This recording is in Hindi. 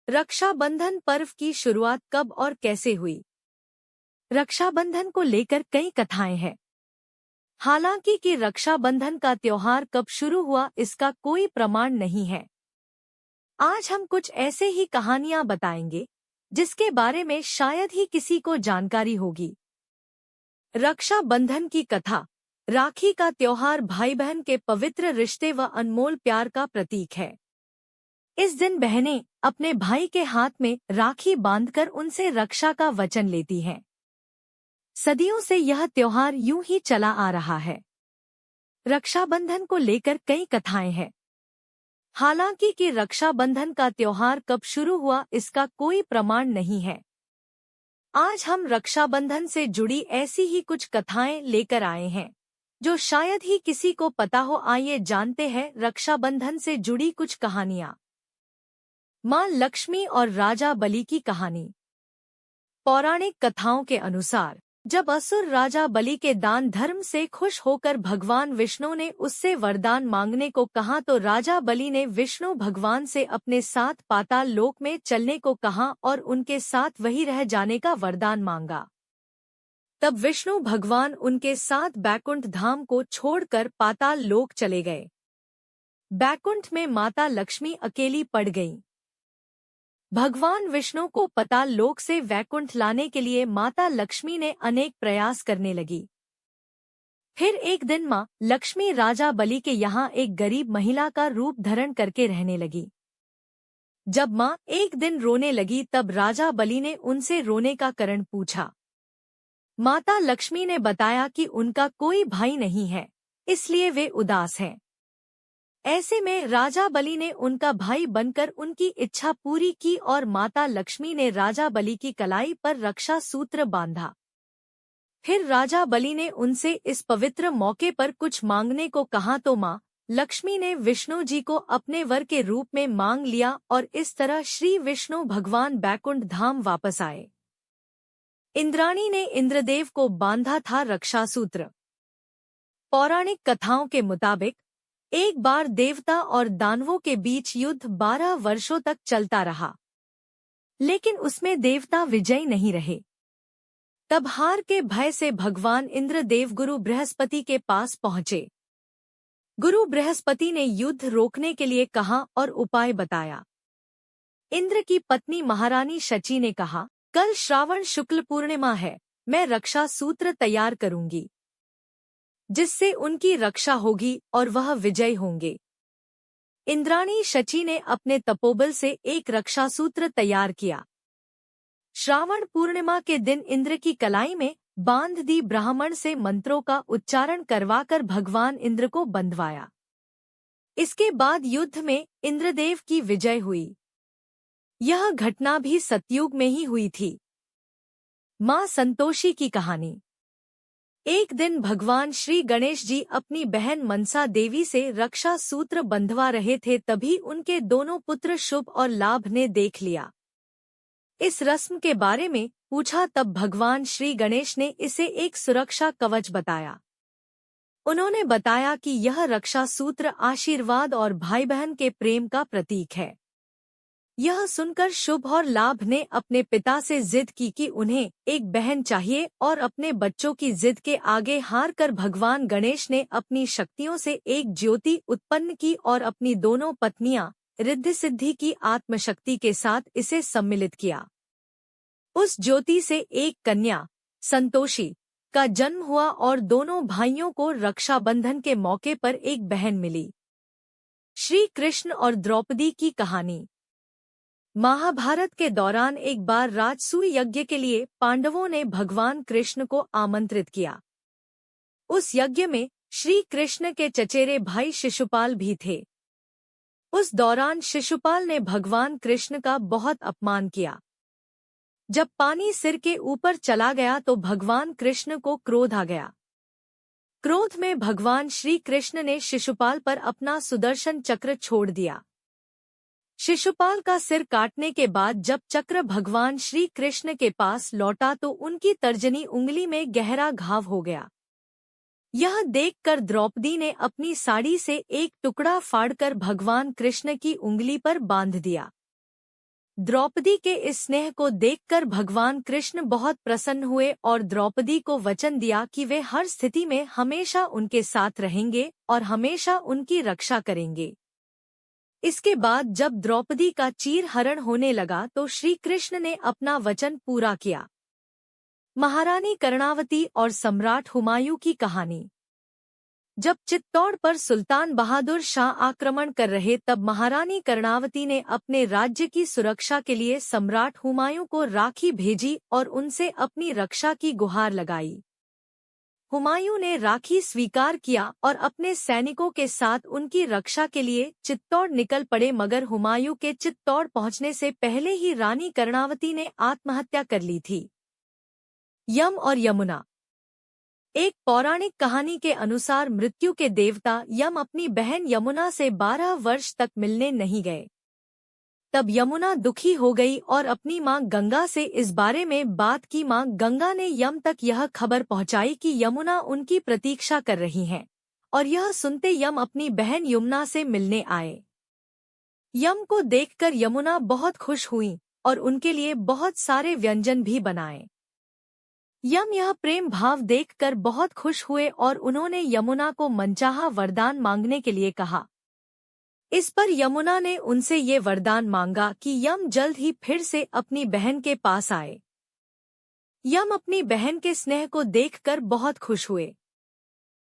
रक्षाबंधन पर्व की शुरुआत कब और कैसे हुई? रक्षाबंधन को लेकर कई कथाएं हैं। हालांकि कि रक्षाबंधन का त्योहार कब शुरू हुआ इसका कोई प्रमाण नहीं है। आज हम कुछ ऐसे ही कहानियां बताएंगे जिसके बारे में शायद ही किसी को जानकारी होगी। रक्षाबंधन की कथा। राखी का त्योहार भाई बहन के पवित्र रिश्ते व अनमोल प्यार का प्रतीक है। इस दिन बहनें अपने भाई के हाथ में राखी बांधकर उनसे रक्षा का वचन लेती हैं। सदियों से यह त्योहार यूं ही चला आ रहा है। रक्षाबंधन को लेकर कई कथाएं हैं। हालांकि कि रक्षाबंधन का त्योहार कब शुरू हुआ इसका कोई प्रमाण नहीं है। आज हम रक्षाबंधन से जुड़ी ऐसी ही कुछ कथाएं लेकर आए हैं जो शायद ही किसी को पता हो। आइए जानते हैं रक्षाबंधन से जुड़ी कुछ कहानियां। मां लक्ष्मी और राजा बलि की कहानी। पौराणिक कथाओं के अनुसार जब असुर राजा बलि के दान धर्म से खुश होकर भगवान विष्णु ने उससे वरदान मांगने को कहा तो राजा बलि ने विष्णु भगवान से अपने साथ पाताल लोक में चलने को कहा और उनके साथ वहीं रह जाने का वरदान मांगा। तब विष्णु भगवान उनके साथ बैकुंठ धाम को छोड़कर पाताल लोक चले गए। बैकुंठ में माता लक्ष्मी अकेली पड़ गईं। भगवान विष्णु को पाताल लोक से वैकुंठ लाने के लिए माता लक्ष्मी ने अनेक प्रयास करने लगी। फिर एक दिन मां लक्ष्मी राजा बलि के यहाँ एक गरीब महिला का रूप धारण करके रहने लगी। जब मां एक दिन रोने लगी तब राजा बलि ने उनसे रोने का कारण पूछा। माता लक्ष्मी ने बताया कि उनका कोई भाई नहीं है, इसलिए वे उदास हैं। ऐसे में राजा बलि ने उनका भाई बनकर उनकी इच्छा पूरी की और माता लक्ष्मी ने राजा बलि की कलाई पर रक्षा सूत्र बांधा। फिर राजा बलि ने उनसे इस पवित्र मौके पर कुछ मांगने को कहा तो मां लक्ष्मी ने विष्णु जी को अपने वर के रूप में मांग लिया और इस तरह श्री विष्णु भगवान बैकुंठ धाम वापस आए। इंद्राणी ने इंद्रदेव को बांधा था रक्षा सूत्र। पौराणिक कथाओं के मुताबिक एक बार देवता और दानवों के बीच युद्ध 12 वर्षों तक चलता रहा, लेकिन उसमें देवता विजयी नहीं रहे। तब हार के भय से भगवान इंद्र देव गुरु बृहस्पति के पास पहुंचे। गुरु बृहस्पति ने युद्ध रोकने के लिए कहा और उपाय बताया। इंद्र की पत्नी महारानी शची ने कहा, कल श्रावण शुक्ल पूर्णिमा है, मैं रक्षा सूत्र तैयार करूंगी जिससे उनकी रक्षा होगी और वह विजयी होंगे। इंद्राणी शची ने अपने तपोबल से एक रक्षा सूत्र तैयार किया। श्रावण पूर्णिमा के दिन इंद्र की कलाई में बांध दी ब्राह्मण से मंत्रों का उच्चारण करवाकर भगवान इंद्र को बंधवाया। इसके बाद युद्ध में इंद्रदेव की विजय हुई। यह घटना भी सतयुग में ही हुई थी। मां संतोषी की कहानी। एक दिन भगवान श्री गणेश जी अपनी बहन मनसा देवी से रक्षा सूत्र बंधवा रहे थे, तभी उनके दोनों पुत्र शुभ और लाभ ने देख लिया। इस रस्म के बारे में पूछा तब भगवान श्री गणेश ने इसे एक सुरक्षा कवच बताया। उन्होंने बताया कि यह रक्षा सूत्र आशीर्वाद और भाई बहन के प्रेम का प्रतीक है। यह सुनकर शुभ और लाभ ने अपने पिता से जिद की कि उन्हें एक बहन चाहिए और अपने बच्चों की जिद के आगे हार कर भगवान गणेश ने अपनी शक्तियों से एक ज्योति उत्पन्न की और अपनी दोनों पत्नियां रिद्धि सिद्धि की आत्मशक्ति के साथ इसे सम्मिलित किया। उस ज्योति से एक कन्या संतोषी का जन्म हुआ और दोनों भाइयों को रक्षाबंधन के मौके पर एक बहन मिली। श्री कृष्ण और द्रौपदी की कहानी। महाभारत के दौरान एक बार राजसूय यज्ञ के लिए पांडवों ने भगवान कृष्ण को आमंत्रित किया। उस यज्ञ में श्री कृष्ण के चचेरे भाई शिशुपाल भी थे। उस दौरान शिशुपाल ने भगवान कृष्ण का बहुत अपमान किया। जब पानी सिर के ऊपर चला गया तो भगवान कृष्ण को क्रोध आ गया। क्रोध में भगवान श्री कृष्ण ने शिशुपाल पर अपना सुदर्शन चक्र छोड़ दिया। शिशुपाल का सिर काटने के बाद जब चक्र भगवान श्री कृष्ण के पास लौटा तो उनकी तर्जनी उंगली में गहरा घाव हो गया। यह देखकर द्रौपदी ने अपनी साड़ी से एक टुकड़ा फाड़कर भगवान कृष्ण की उंगली पर बांध दिया। द्रौपदी के इस स्नेह को देखकर भगवान कृष्ण बहुत प्रसन्न हुए और द्रौपदी को वचन दिया कि वे हर स्थिति में हमेशा उनके साथ रहेंगे और हमेशा उनकी रक्षा करेंगे। इसके बाद जब द्रौपदी का चीरहरण होने लगा तो श्री कृष्ण ने अपना वचन पूरा किया। महारानी कर्णावती और सम्राट हुमायूं की कहानी। जब चित्तौड़ पर सुल्तान बहादुर शाह आक्रमण कर रहे तब महारानी कर्णावती ने अपने राज्य की सुरक्षा के लिए सम्राट हुमायूं को राखी भेजी और उनसे अपनी रक्षा की गुहार लगाई। हुमायूं ने राखी स्वीकार किया और अपने सैनिकों के साथ उनकी रक्षा के लिए चित्तौड़ निकल पड़े, मगर हुमायूं के चित्तौड़ पहुंचने से पहले ही रानी कर्णावती ने आत्महत्या कर ली थी। यम और यमुना। एक पौराणिक कहानी के अनुसार मृत्यु के देवता यम अपनी बहन यमुना से 12 वर्ष तक मिलने नहीं गए। तब यमुना दुखी हो गई और अपनी मां गंगा से इस बारे में बात की। मां गंगा ने यम तक यह खबर पहुंचाई कि यमुना उनकी प्रतीक्षा कर रही हैं, और यह सुनते यम अपनी बहन यमुना से मिलने आए। यम को देखकर यमुना बहुत खुश हुई और उनके लिए बहुत सारे व्यंजन भी बनाए। यम यह प्रेम भाव देखकर बहुत खुश हुए और उन्होंने यमुना को मनचाहा वरदान मांगने के लिए कहा। इस पर यमुना ने उनसे ये वरदान मांगा कि यम जल्द ही फिर से अपनी बहन के पास आए। यम अपनी बहन के स्नेह को देखकर बहुत खुश हुए।